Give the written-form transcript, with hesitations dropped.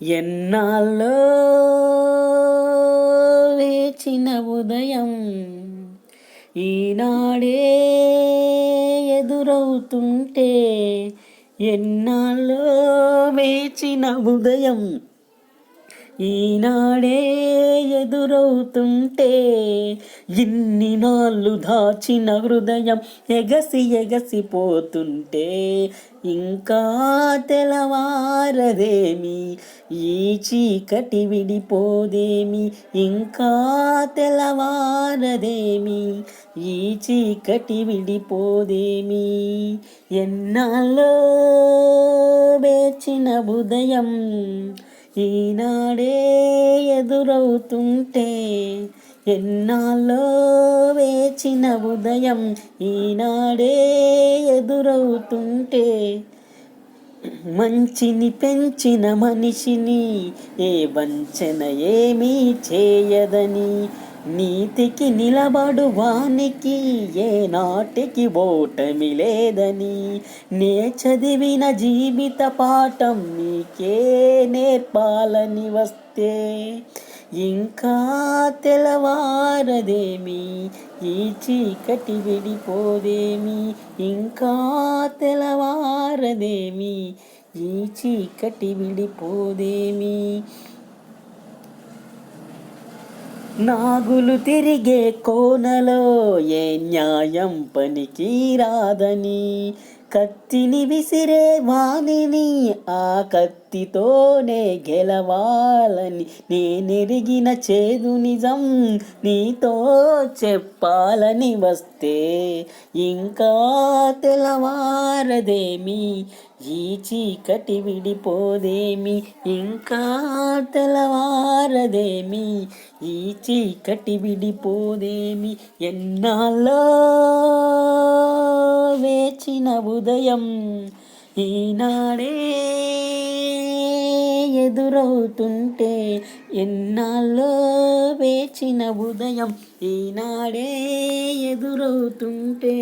ఎన్నాళ్ళో వేచిన ఉదయం ఈనాడే ఎదురవుతుంటే, ఎన్నాళ్ళో వేచిన ఉదయం ఈనాడే ఎదురవుతుంటే, ఇన్ని నాళ్ళు దాచిన హృదయం ఎగసి ఎగసిపోతుంటే, ఇంకా తెలవారదేమి ఈ చీకటి విడిపోదేమి, ఇంకా తెలవారదేమి ఈ చీకటి విడిపోదేమి. ఎన్నాళ్ళో వేచిన ఉదయం ఈనాడే ఎదురవుతుంటే, ఎన్నాళ్ళో వేచిన ఉదయం ఈనాడే ఎదురవుతుంటే, మంచిని పెంచిన మనిషిని ఏ వంచన ఏమీ చేయదని, నీతికి నిలబడు వానికి ఏ నాటికి ఓటమి లేదని, నే చదివిన జీవిత పాఠం నీకే నేర్పాలని వస్తే, ఇంకా తెలవారదేమి ఈ చీకటి విడిపోదేమి, ఇంకా తెలవారదేమి ఈ చీకటి విడిపోదేమి. నాగులు తిరిగే కోనలో ఏ న్యాయం పనికి రాదని, కత్తిని విసిరే వాణిని ఆ కత్తితోనే గెలవాలని, నేనెరిగిన చేదు నిజం నీతో చెప్పాలని వస్తే, ఇంకా తెలవారదేమి ఈ చీకటి విడిపోదేమి, ఇంకా తెలవారదేమి ఈ చీకటి విడిపోదేమి. ఎన్నాళ్ళో వేచిన ఉదయం ఈనాడే ఎదురవుతుంటే, ఎన్నాళ్ళో వేచిన ఉదయం ఈనాడే ఎదురవుతుంటే.